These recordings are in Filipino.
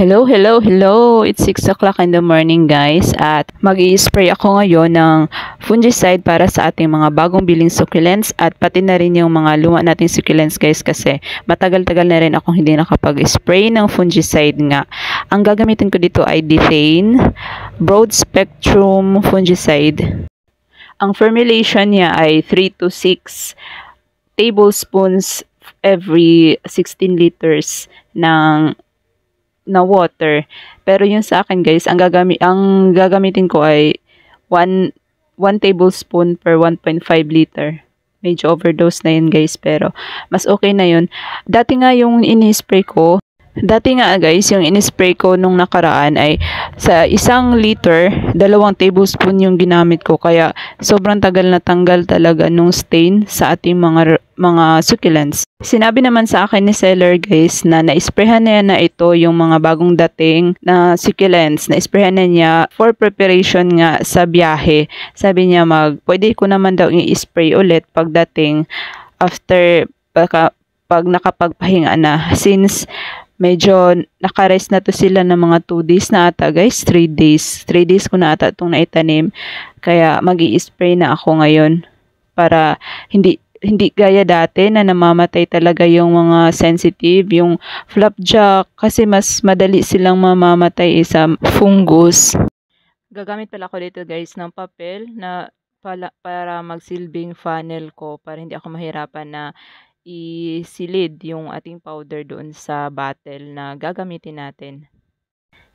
Hello, hello, hello! It's 6 o'clock in the morning guys at mag-i-spray ako ngayon ng fungicide para sa ating mga bagong biling succulents at pati na rin yung mga luma nating succulents guys kasi matagal-tagal na rin akong hindi nakapag-spray ng fungicide nga. Ang gagamitin ko dito ay Dethane Broad Spectrum Fungicide. Ang formulation niya ay 3 to 6 tablespoons every 16 liters na water. Pero yung sa akin guys, ang gagamitin ko ay 1 tablespoon per 1.5 liter. Medyo overdose na yun guys, pero mas okay na yun. Dati nga guys, yung in-spray ko nung nakaraan ay sa 1 liter, 2 tablespoon yung ginamit ko. Kaya sobrang tagal na tanggal talaga nung stain sa ating mga succulents. Sinabi naman sa akin ni seller guys na na-sprayhan na ito yung mga bagong dating na succulents. Na-sprayhan na niya for preparation nga sa biyahe. Sabi niya pwede ko naman daw i-spray ulit pagdating after pag nakapagpahinga na. Since medyo nakarest na to sila ng mga 2 days na ata guys, 3 days. 3 days ko na ata itong naitanim. Kaya mag-i-spray na ako ngayon para hindi gaya dati na namamatay talaga yung mga sensitive, yung flapjack kasi mas madali silang mamamatay sa fungus. Gagamit pala ako dito guys ng papel na para magsilbing funnel ko para hindi ako mahirapan na isilid yung ating powder doon sa bottle na gagamitin natin.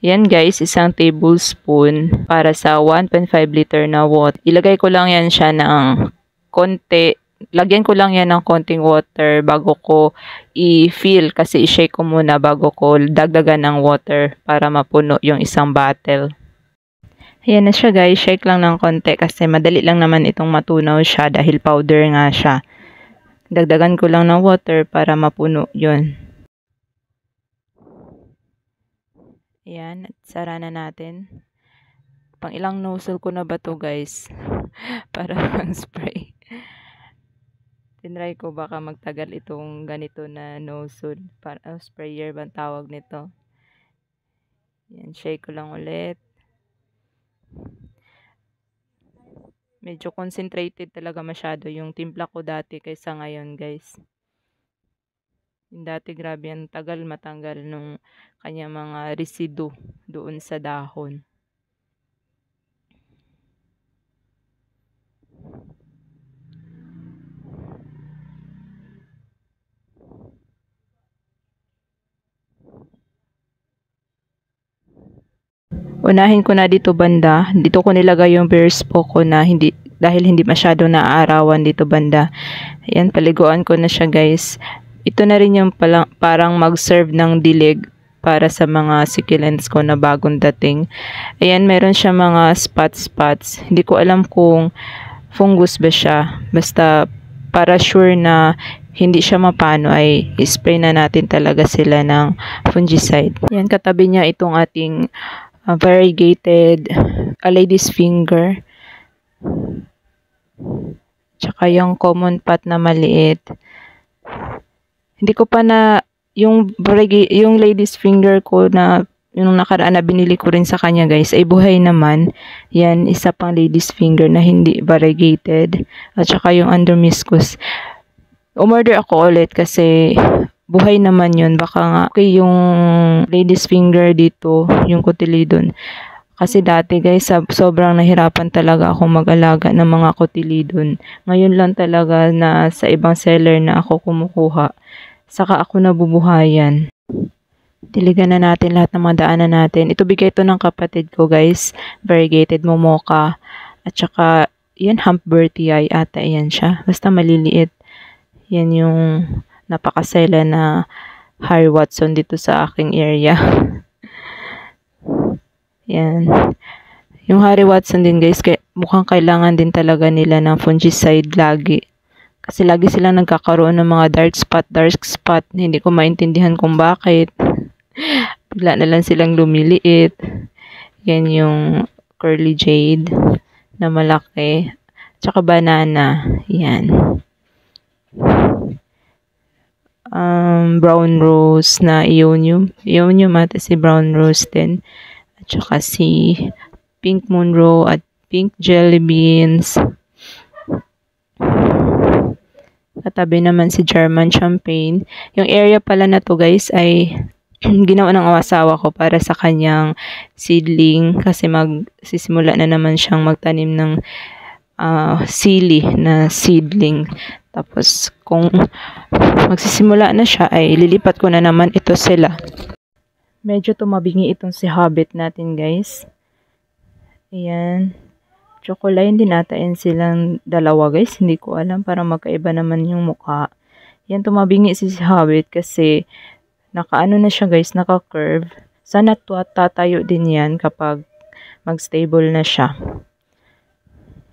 Yan guys, 1 tablespoon para sa 1.5 liter na water. Ilagay ko lang yan siya ng konti. Lagyan ko lang yan ng konting water bago ko i-fill kasi i-shake ko muna bago ko dagdagan ng water para mapuno yung isang bottle. Ayan na siya guys, shake lang ng konti kasi madali lang naman itong matunaw siya dahil powder nga siya. Dagdagan ko lang ng water para mapuno yun. Ayan, sara na natin. Pang ilang nozzle ko na ba to guys para mag-spray. Tinry ko baka magtagal itong ganito na nozzle. Sprayer bang tawag nito. Yan, shake ko lang ulit. Medyo concentrated talaga masyado yung timpla ko dati kaysa ngayon guys. Yung dati grabe ang tagal matanggal nung kanya mga residue doon sa dahon. Unahin ko na dito banda. Dito ko nilagay yung bear spoke ko na dahil hindi masyado naaarawan dito banda. Ayan, paliguan ko na siya guys. Ito na rin yung parang mag-serve ng dilig para sa mga succulents ko na bagong dating. Ayan, meron siya mga spots. Hindi ko alam kung fungus ba siya. Basta para sure na hindi siya mapano ay spray na natin talaga sila ng fungicide. Ayan, katabi niya itong ating variegated lady's finger. Tsaka yung common pot na maliit. Hindi ko pa na yung lady's finger ko na yung nakaraan na binili ko rin sa kanya guys ay buhay naman. Yan, isa pang lady's finger na hindi variegated. At saka yung undermiscus. Umorder ako ulit kasi buhay naman yun. Baka nga okay yung lady's finger dito, yung cotyledon. Kasi dati guys, sobrang nahirapan talaga akong mag-alaga ng mga cotyledon. Ngayon lang talaga na sa ibang seller na ako kumukuha. Saka ako nabubuhayan. Diligan na natin lahat ng mga daanan natin. Ito bigay ito ng kapatid ko guys. Variegated Momoka. At saka, yan Humpbertii ata yan siya. Basta maliliit. Yan yung napakasela na Harry Watson dito sa aking area. Yan. Yung Harry Watson din guys, mukhang kailangan din talaga nila ng fungicide lagi. Kasi lagi silang nagkakaroon ng mga dark spot. Hindi ko maintindihan kung bakit. Bigla na lang silang lumiliit. Yan yung curly jade na malaki. Tsaka banana. Yan. brown rose na Ionium. Ionium ata si brown rose din. At saka si pink Monroe at pink jelly beans. Katabi naman si German champagne. Yung area pala na to guys ay ginawa ng asawa ko para sa kanyang seedling kasi magsisimula na naman siyang magtanim ng sili na seedling. Tapos kung magsisimula na siya ay lilipat ko na naman ito sila. Medyo tumabingi itong si Hobbit natin guys. Ayan. Chocoline din natain silang dalawa guys. Hindi ko alam, parang magkaiba naman yung mukha. Yan, tumabingi si Hobbit kasi nakaano na siya guys, naka-curve. Sana tatayo din yan kapag mag-stable na siya.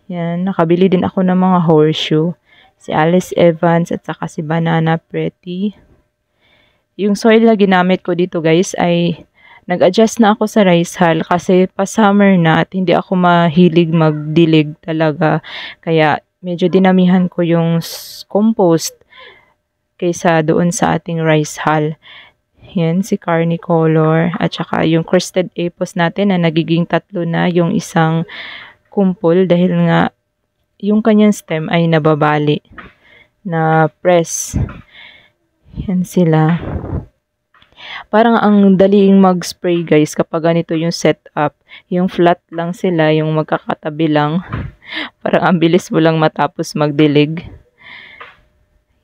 Yan, nakabili din ako ng mga horseshoe. Si Alice Evans at saka si Banana Pretty. Yung soil na ginamit ko dito guys ay nag-adjust na ako sa rice hull kasi pa-summer na at hindi ako mahilig magdilig talaga. Kaya medyo dinamihan ko yung compost kaysa doon sa ating rice hull. Yan, si Carnicolor at saka yung crested apos natin na nagiging 3 na yung isang kumpol dahil nga yung kanyang stem ay nababali na press. Yan sila. Parang ang daling mag-spray guys kapag ganito yung setup. Yung flat lang sila, yung magkakatabi lang. Parang ang bilis mo lang matapos magdilig.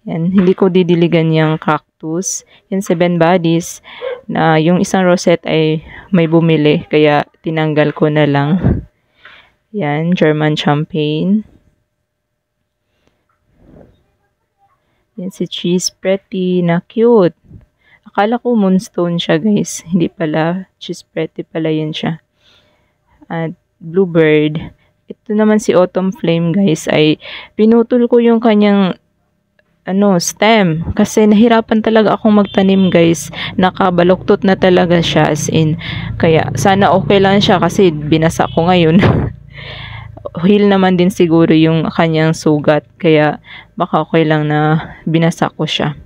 Yan, hindi ko didiligan yung cactus. Yan 7 bodies na yung isang rosette ay may bumili kaya tinanggal ko na lang. Yan, German champagne. Yan si Cheese Pretty na cute. Akala ko moonstone siya guys. Hindi pala. Cheese Pretty pala yun siya. At Bluebird. Ito naman si Autumn Flame guys ay pinutol ko yung kanyang stem. Kasi nahirapan talaga akong magtanim guys. Nakabaluktot na talaga siya as in. Kaya sana okay lang siya kasi binasa ko ngayon. Heal naman din siguro yung kanyang sugat. Kaya baka okay lang na binasa ko siya.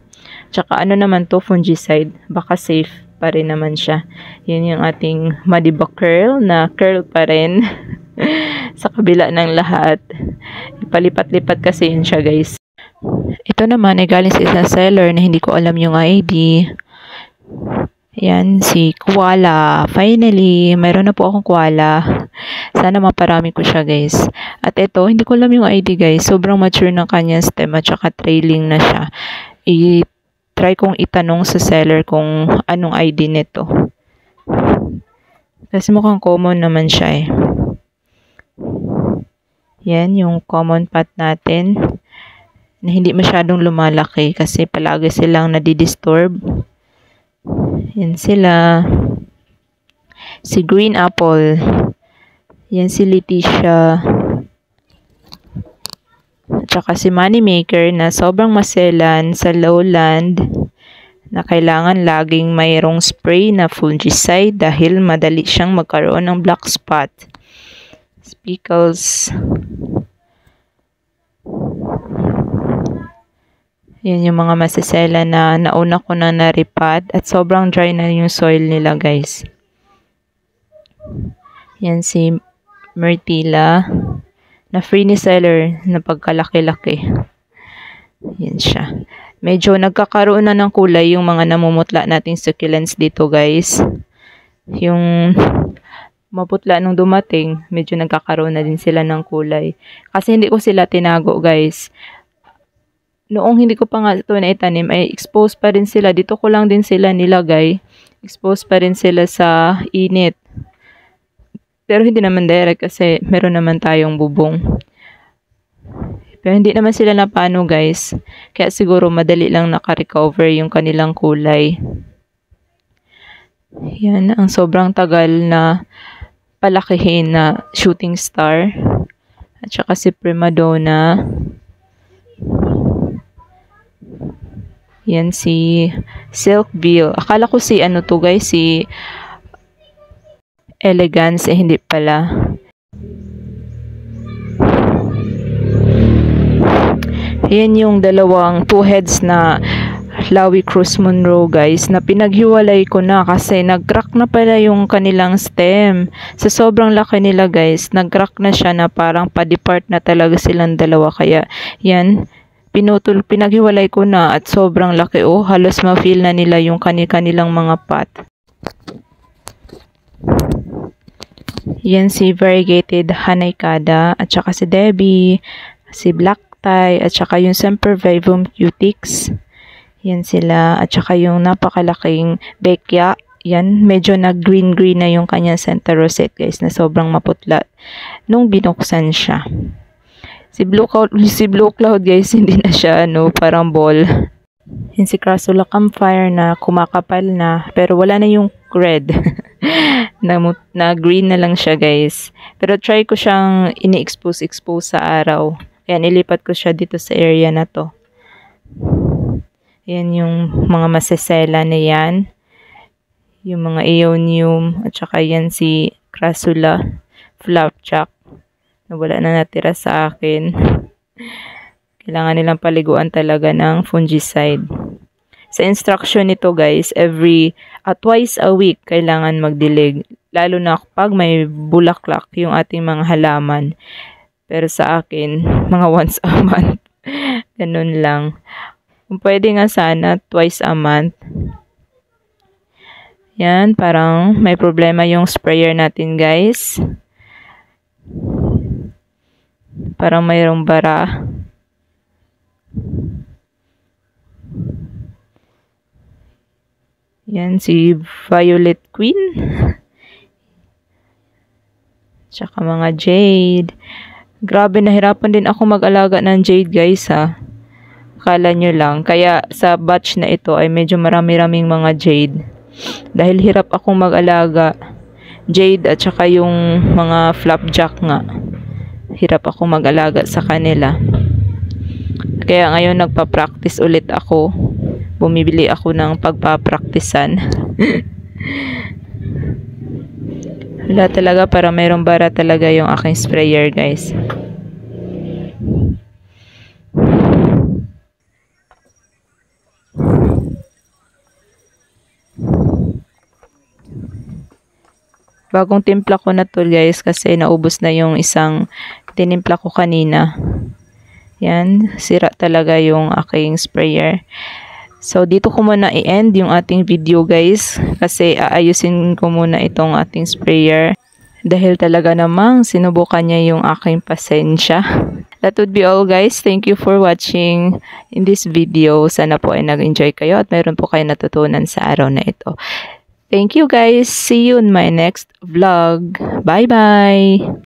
Tsaka naman to, fungicide. Baka safe pa rin naman siya. Yun yung ating Madiba curl na curl pa rin. Sa kabila ng lahat. Palipat-lipat kasi yun siya guys. Ito naman ay galing sa isang seller na hindi ko alam yung ID. Yan, si koala. Finally, mayroon na po akong koala. Sana maparami ko siya guys. At ito, hindi ko alam yung ID guys. Sobrang mature ng kanyang stem at saka trailing na siya. I-try kong itanong sa seller kung anong ID nito. Kasi mukhang common naman siya eh. Yan, yung common pot natin. Na hindi masyadong lumalaki kasi palagi silang nadidisturb. Yan sila. Si Green Apple. Yan si Leticia. At saka si Moneymaker na sobrang maselan sa lowland na kailangan laging mayroong spray na fungicide dahil madali siyang magkaroon ng black spot. Pickles. Yan yung mga masisela na nauna ko na naripat at sobrang dry na yung soil nila guys. Yan si Myrtilla na free ni seller na pagkalaki-laki. Yan siya. Medyo nagkakaroon na ng kulay yung mga namumutla nating succulents dito guys. Yung maputla nung dumating, medyo nagkakaroon na din sila ng kulay. Kasi hindi ko sila tinago guys. Noong hindi ko pa nga ito naitanim, ay exposed pa rin sila. Dito ko lang din sila nilagay. Exposed pa rin sila sa init. Pero hindi naman direct kasi meron naman tayong bubong. Pero hindi naman sila napano guys. Kaya siguro madali lang naka-recover yung kanilang kulay. Yan, ang sobrang tagal na palakihin na shooting star. At saka si Primadonna. Yan si Silk Bill. Akala ko si to guys, si Elegance, hindi pala. Yan yung dalawang 2 heads na Lawi Cruz Monroe guys, na pinaghiwalay ko na kasi nag-crack na pala yung kanilang stem. Sa sobrang laki nila guys, nag-crack na siya na parang pa-depart na talaga silang dalawa. Kaya yan, pinaghiwalay ko na at sobrang laki. Oh, halos ma-feel na nila yung kanilang mga pot. Yan si variegated Hanaikada at saka si Debbie, si Black Tie at saka yung Sempervivum cutix. Yan sila at saka yung napakalaking Bekya. Yan, medyo nag-green-green na yung kanyang center rosette guys na sobrang maputla nung binuksan siya. Si Blue Cloud guys, hindi na siya parang ball. Yan si Crassula Campfire na kumakapal na pero wala na yung red. na green na lang siya guys. Pero try ko siyang ini-expose sa araw. Ayan, ilipat ko siya dito sa area na to. Ayan yung mga masesela na yan. Yung mga Aeonium. At saka yan si Crassula Flapjack. Na wala na natira sa akin. Kailangan nilang paliguan talaga ng fungicide. Sa instruction nito guys, twice a week kailangan magdilig. Lalo na kapag may bulaklak yung ating mga halaman. Pero sa akin, mga once a month. Ganun lang. Kung pwede nga sana, twice a month. Yan, parang may problema yung sprayer natin guys. Parang mayroong bara. Yan, si Violet Queen. Tsaka mga Jade. Grabe, nahirapan din ako mag-alaga ng Jade guys ha. Akala nyo lang. Kaya sa batch na ito ay medyo marami-raming mga Jade. Dahil hirap akong mag-alaga. Jade at saka yung mga Flapjack nga. Hirap akong mag-alaga sa kanila. Kaya ngayon nagpa-practice ulit ako. Bumibili ako ng pagpa-practicean. Wala talaga, para mayroong bara talaga yung aking sprayer guys. Bagong timpla ko na to guys kasi naubos na yung isang tinimpla ko kanina. Yan, sira talaga yung aking sprayer. So, dito ko muna i-end yung ating video guys kasi aayusin ko muna itong ating sprayer dahil talaga namang sinubukan niya yung aking pasensya. That would be all guys. Thank you for watching in this video. Sana po ay nag-enjoy kayo at meron po kayo natutunan sa araw na ito. Thank you guys. See you in my next vlog. Bye-bye!